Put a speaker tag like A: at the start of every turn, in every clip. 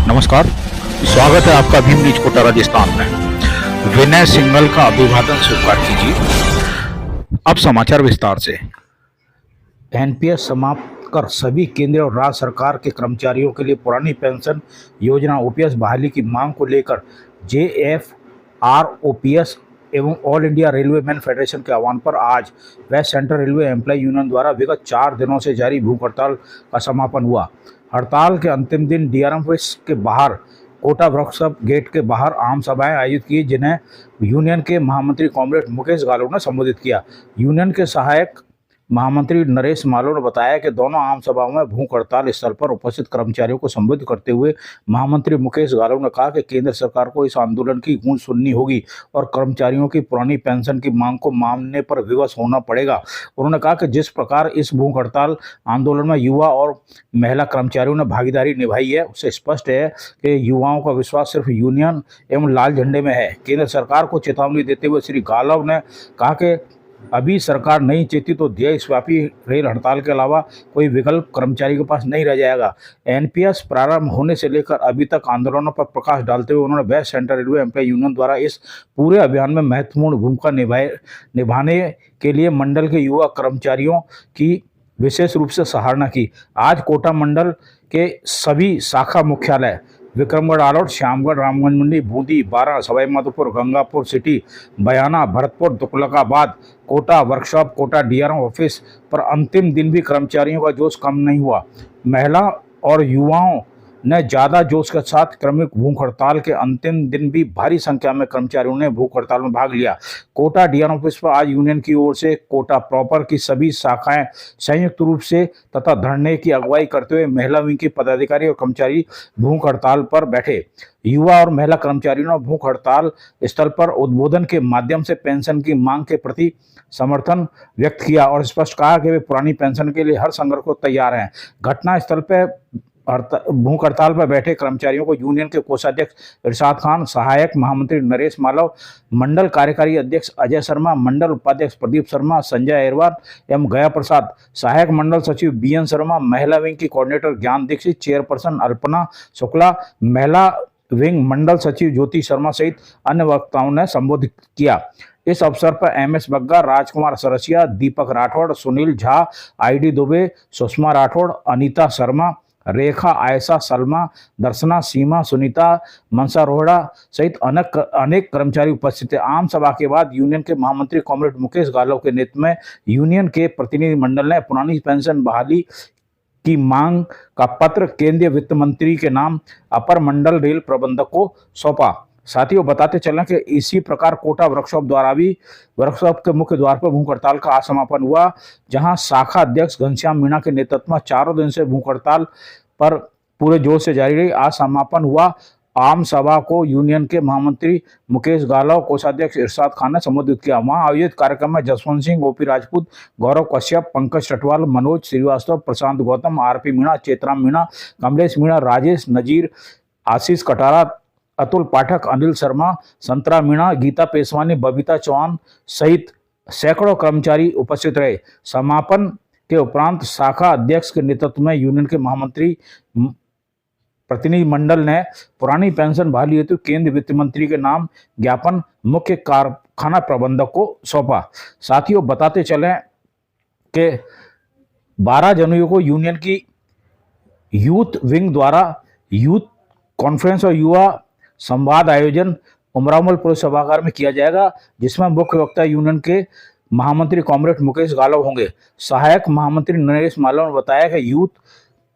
A: नमस्कार, स्वागत है आपका भीम न्यूज कोटा राजस्थान में। विनय सिंघल का अभिवादन स्वीकार कीजिए। अब समाचार विस्तार से। एनपीएस समाप्त कर सभी केंद्र और राज्य सरकार के कर्मचारियों के लिए पुरानी पेंशन योजना ओपीएस बहाली की मांग को लेकर जेएफआरओपीएस एवं All India Railway Men Federation के आह्वान पर आज West Central Railway Employee Union द्वारा विगत 4 दिनों से जारी भूख हड़ताल का समापन हुआ। हड़ताल के अंतिम दिन डीआरएम ऑफिस के बाहर कोटा वर्कशॉप गेट के बाहर आम सभाएं आयोजित की, जिन्हें यूनियन के महामंत्री कॉमरेड मुकेश गालों ने संबोधित किया। यूनियन के सहायक महामंत्री नरेश मालो ने बताया कि दोनों आम सभाओं में भूख हड़ताल स्थल पर उपस्थित कर्मचारियों को संबोधित करते हुए महामंत्री मुकेश गालो ने कहा कि केंद्र सरकार को इस आंदोलन की गूंज सुननी होगी और कर्मचारियों की पुरानी पेंशन की मांग को मानने पर विवश होना पड़ेगा। उन्होंने कहा कि जिस प्रकार इस भूख हड़ताल आंदोलन में युवा और महिला कर्मचारियों ने भागीदारी निभाई है, उससे स्पष्ट है कि युवाओं का विश्वास सिर्फ यूनियन एवं लाल झंडे में है। केंद्र सरकार को चेतावनी देते हुए श्री गालव ने कहा कि अभी सरकार नहीं चेती तो देशव्यापी रेल हड़ताल के अलावा कोई विकल्प कर्मचारी के पास नहीं रह जाएगा। एनपीएस प्रारंभ होने से लेकर अभी तक आंदोलनों पर प्रकाश डालते हुए उन्होंने West Central Railway Employee Union द्वारा इस पूरे अभियान में महत्वपूर्ण भूमिका निभाने के लिए मंडल के युवा कर्मचारियों की विशेष रूप से सराहना की। आज कोटा मंडल के सभी शाखा मुख्यालय विक्रमगढ़ आलोट, श्यामगढ़, रामगंज मंडी, बूंदी, बारा, सवाईमाधोपुर, गंगापुर सिटी, बयाना, Bharatpur, Tughlakabad, Kota workshop, Kota DRM office पर अंतिम दिन भी कर्मचारियों का जोश कम नहीं हुआ। महिला और युवाओं ने ज़्यादा जोश के साथ क्रमिक भूख हड़ताल के अंतिम दिन भी भारी संख्या में कर्मचारियों ने भूख हड़ताल में भाग लिया। कोटा डीआरएम ऑफिस पर आज यूनियन की ओर से कोटा प्रॉपर की सभी शाखाएं संयुक्त रूप से तथा धरने की अगुवाई करते हुए महिला विंग के पदाधिकारी और कर्मचारी भूख हड़ताल पर बैठे। युवा और महिला कर्मचारियों ने भूख हड़ताल स्थल पर उद्बोधन के माध्यम से पेंशन की मांग के प्रति समर्थन व्यक्त किया और स्पष्ट कहा कि वे पुरानी पेंशन के लिए हर संघर्ष को तैयार हैं। घटना स्थल पर भूख हड़ताल पर बैठे कर्मचारियों को यूनियन के कोषाध्यक्ष इरशाद खान, सहायक महामंत्री नरेश मालव, मंडल कार्यकारी अध्यक्ष अजय शर्मा, मंडल उपाध्यक्ष प्रदीप शर्मा, संजय अहिरवार एवं गया प्रसाद, सहायक मंडल सचिव बीएन शर्मा, महिला विंग की कोऑर्डिनेटर ज्ञान दीक्षित, चेयरपर्सन अल्पना शुक्ला, महिला विंग मंडल सचिव ज्योति शर्मा सहित अन्य वक्ताओं ने संबोधित किया। इस अवसर पर एमएस बग्गा, राजकुमार सरसिया, दीपक राठौड़, सुनील झा, आईडी दुबे, सुषमा राठौड़, अनीता शर्मा, रेखा, आयशा, सलमा, दर्शना, सीमा, सुनीता, मनसा रोहड़ा सहित अनेक कर्मचारी उपस्थित थे। आम सभा के बाद यूनियन के महामंत्री कॉमरेड मुकेश गालव के नेतृत्व में यूनियन के प्रतिनिधि मंडल ने पुरानी पेंशन बहाली की मांग का पत्र केंद्रीय वित्त मंत्री के नाम अपर मंडल रेल प्रबंधक को सौंपा। साथियों, बताते चलें कि इसी प्रकार कोटा वर्कशॉप द्वारा भी वर्कशॉप के मुख्य द्वार पर भूख हड़ताल का आज समापन हुआ, जहां शाखा अध्यक्ष घनश्याम मीणा के नेतृत्व में 4 दिन से भूख हड़ताल पर पूरे जोर से जारी रही। आज समापन हुआ आम सभा को यूनियन के महामंत्री मुकेश गालव, कोषाध्यक्ष इरशाद खान ने संबोधित किया। वहां आयोजित कार्यक्रम में जसवंत सिंह, ओपी राजपूत, गौरव कश्यप, पंकज टटवाल, मनोज श्रीवास्तव, प्रशांत गौतम, आरपी मीणा, चेतराम मीणा, कमलेश मीणा, राजेश नजीर, आशीष कटारा, अतुल पाठक, अनिल शर्मा, संतरा मीणा, गीता पेशवानी, बबीता चौहान सहित सैकड़ों कर्मचारी उपस्थित रहे। समापन के उपरांत शाखा अध्यक्ष के नेतृत्व में यूनियन के महामंत्री प्रतिनिधि मंडल ने पुरानी पेंशन बहाली हेतु केंद्रीय वित्त मंत्री के नाम ज्ञापन मुख्य कारखाना प्रबंधक को सौंपा। साथियों, बताते चलें कि 12 जनवरी को यूनियन की यूथ विंग द्वारा यूथ कॉन्फ्रेंस और युवा संवाद आयोजन उमरावमल पुलिस सभागार में किया जाएगा, जिसमें मुख्य वक्ता यूनियन के महामंत्री कॉमरेड मुकेश गालव होंगे। सहायक महामंत्री नरेश मालव ने बताया कि यूथ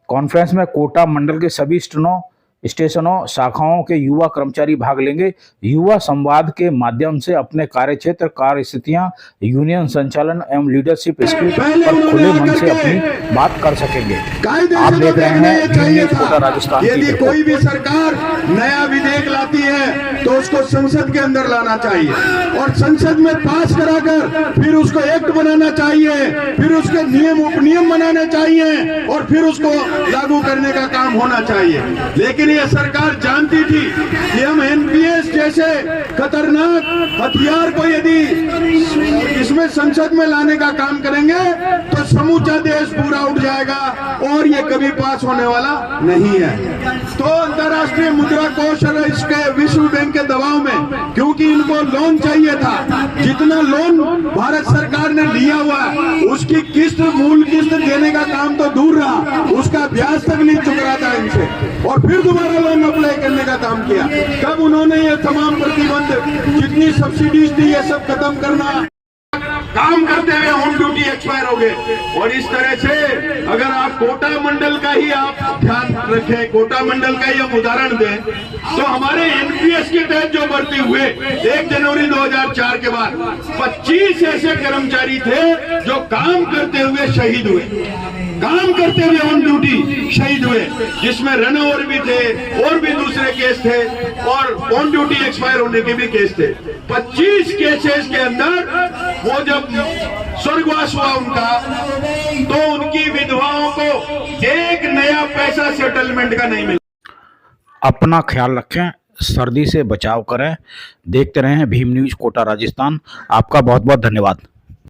A: कॉन्फ्रेंस में कोटा मंडल के सभी स्टेशनों शाखाओं के युवा कर्मचारी भाग लेंगे। युवा संवाद के माध्यम से अपने कार्य क्षेत्र, कार्य स्थितियां, यूनियन संचालन एवं लीडरशिप स्किल पर खुले मन से अपनी बात कर सकेंगे। आप देख रहे हैं कोटा राजस्थान।
B: यदि कोई भी सरकार नया विधेयक लाती है तो उसको संसद के अंदर लाना चाहिए और संसद में पास कराकर फिर उसको एक्ट बनाना चाहिए, फिर उसके नियम उपनियम बनाने चाहिए और फिर उसको लागू करने का काम होना चाहिए। लेकिन ये सरकार जानती थी कि हम एनपीएस जैसे खतरनाक हथियार को यदि इसमें संसद में लाने का काम करेंगे तो समूचा देश पूरा उठ जाएगा और ये कभी पास होने वाला नहीं है। तो अंतर्राष्ट्रीय राष्ट्रीय मुद्रा कोष और इसके विश्व बैंक के दबाव में, क्योंकि इनको लोन चाहिए था, जितना लोन भारत सरकार ने लिया हुआ है उसकी किस्त, मूल किस्त देने का काम तो दूर रहा, उसका ब्याज तक नहीं चुक रहा था इनसे, और फिर दोबारा लोन अप्लाई करने का काम किया। तब उन्होंने ये तमाम प्रतिबंध, जितनी सब्सिडीज थी, ये सब खत्म करना, काम करते हुए होम ड्यूटी एक्सपायर हो गए। और इस तरह से अगर आप कोटा मंडल का ही आप ध्यान रखें, कोटा मंडल का ही हम उदाहरण दें, तो हमारे एनपीएस के तहत जो भर्ती हुए 1 जनवरी 2004 के बाद 25 ऐसे कर्मचारी थे जो काम करते हुए शहीद हुए, काम करते हुए ऑन ड्यूटी शहीद हुए, जिसमें रन ओवर भी थे और भी दूसरे केस थे और ऑन ड्यूटी एक्सपायर होने के भी केस थे। 25 केसेस के अंदर वो जब स्वर्गवास हुआ उनका, तो उनकी विधवाओं को एक नया पैसा सेटलमेंट का नहीं मिला।
A: अपना ख्याल रखें, सर्दी से बचाव करें। देखते रहें भीम न्यूज़ कोटा राजस्थान। आपका बहुत बहुत धन्यवाद।